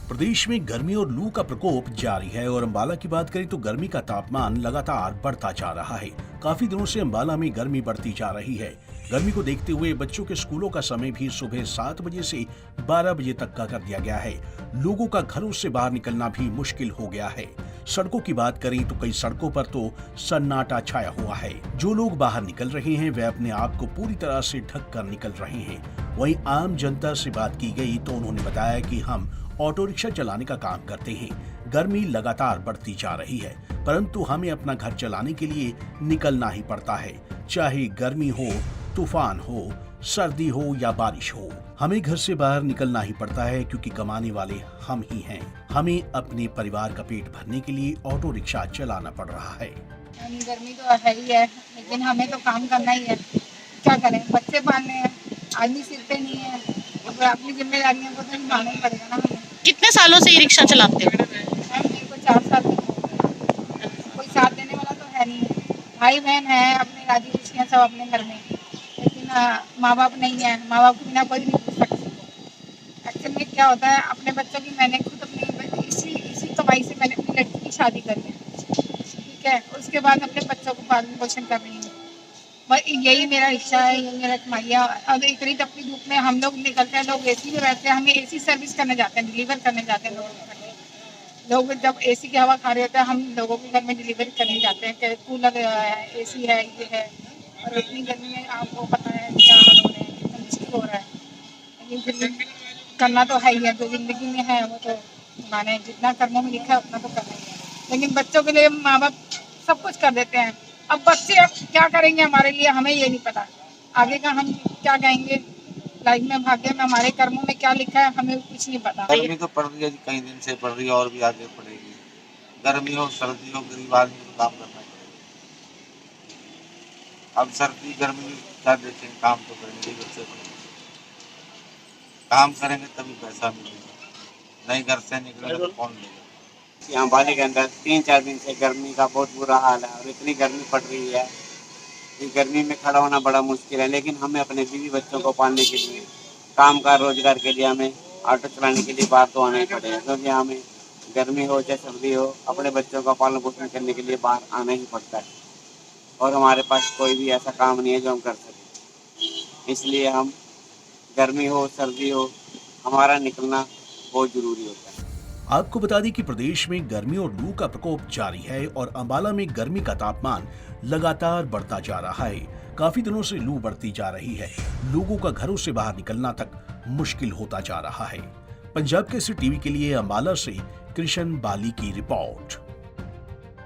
प्रदेश में गर्मी और लू का प्रकोप जारी है और अंबाला की बात करें तो गर्मी का तापमान लगातार बढ़ता जा रहा है। काफी दिनों से अंबाला में गर्मी बढ़ती जा रही है। गर्मी को देखते हुए बच्चों के स्कूलों का समय भी सुबह 7 बजे से 12 बजे तक का कर दिया गया है। लोगों का घरों से बाहर निकलना भी मुश्किल हो गया है। सड़कों की बात करें तो कई सड़कों पर तो सन्नाटा छाया हुआ है। जो लोग बाहर निकल रहे हैं वे अपने आप को पूरी तरह से ढक कर निकल रहे हैं। वहीं आम जनता से बात की गई तो उन्होंने बताया कि हम ऑटो रिक्शा चलाने का काम करते हैं। गर्मी लगातार बढ़ती जा रही है, परंतु हमें अपना घर चलाने के लिए निकलना ही पड़ता है। चाहे गर्मी हो, तूफान हो, सर्दी हो या बारिश हो, हमें घर से बाहर निकलना ही पड़ता है क्योंकि कमाने वाले हम ही हैं। हमें अपने परिवार का पेट भरने के लिए ऑटो रिक्शा चलाना पड़ रहा है। गर्मी तो है ही है, लेकिन हमें तो काम करना ही है। क्या करें, बच्चे पालने हैं, आदमी सिर पे नहीं है, तो अपनी जिम्मेदारियों को तो निभाना ही पड़ेगा ना हमें। कितने सालों से ये रिक्शा चलाते हो? मेरे को 4 साल हो गए। कोई साथ देने वाला तो है नहीं। भाई बहन है, अपने राजी खुशियाँ सब अपने घर में, लेकिन माँ बाप नहीं है। माँ बाप के बिना कोई नहीं पूछ सकता। एक्चुअल में क्या होता है, अपने बच्चों की मैंने खुद अपनी इसी कमाई से मैंने अपनी लड़की की शादी करी है, ठीक है। उसके बाद अपने बच्चों को पालन पोषण कर रही हूँ। बस यही मेरा इच्छा है, यही मेरा कमाइया। अब इतनी तपती धूप में हम लोग निकलते हैं, लोग एसी में बैठते हैं, हमें एसी सर्विस करने जाते हैं, डिलीवर करने जाते हैं लोग जब एसी की हवा खा रहे होते हैं, हम लोगों के घर में डिलीवरी करने जाते हैं कि कूलर है, एसी है, ये है। और इतनी गर्मी में आपको पता है क्या हाल हो रहे हैं, कितना मुश्किल हो रहा है। लेकिन फिर करना तो है ही है, जो जिंदगी में है वो तो माने जितना कर्मों में लिखा है उतना तो करना ही है। लेकिन बच्चों के लिए माँ बाप सब कुछ कर देते हैं। अब बच्चे अब क्या करेंगे हमारे लिए, हमें ये नहीं पता। आगे का हम क्या कहेंगे, लाइफ में भाग्य में हमारे कर्मों में क्या लिखा है हमें कुछ नहीं पता। गर्मी तो पड़ रही है, कई दिन से पड़ रही है और भी आगे पड़ेगी। गर्मी हो सर्दी हो, गरीब आदमी को काम करना चाहिए। अब सर्दी गर्मी क्या देखें, काम तो करेंगे, बच्चे काम करेंगे तभी पैसा मिलेगा, नहीं घर से निकलेगा तो कौन लेगा। यहाँ बाली के अंदर 3-4 दिन से गर्मी का बहुत बुरा हाल है और इतनी गर्मी पड़ रही है कि गर्मी में खड़ा होना बड़ा मुश्किल है। लेकिन हमें अपने बीवी बच्चों को पालने के लिए, काम का रोजगार के लिए हमें ऑटो चलाने के लिए बाहर तो आना ही पड़ेगा, क्योंकि हमें गर्मी हो चाहे सर्दी हो अपने बच्चों का पालन पोषण करने के लिए बाहर आना ही पड़ता है। और हमारे पास कोई भी ऐसा काम नहीं है जो हम कर सकें, इसलिए हम गर्मी हो सर्दी हो हमारा निकलना बहुत जरूरी होता है। आपको बता दें कि प्रदेश में गर्मी और लू का प्रकोप जारी है और अंबाला में गर्मी का तापमान लगातार बढ़ता जा रहा है। काफी दिनों से लू बढ़ती जा रही है। लोगों का घरों से बाहर निकलना तक मुश्किल होता जा रहा है। पंजाब केसरी टीवी के लिए अंबाला से कृष्ण बाली की रिपोर्ट।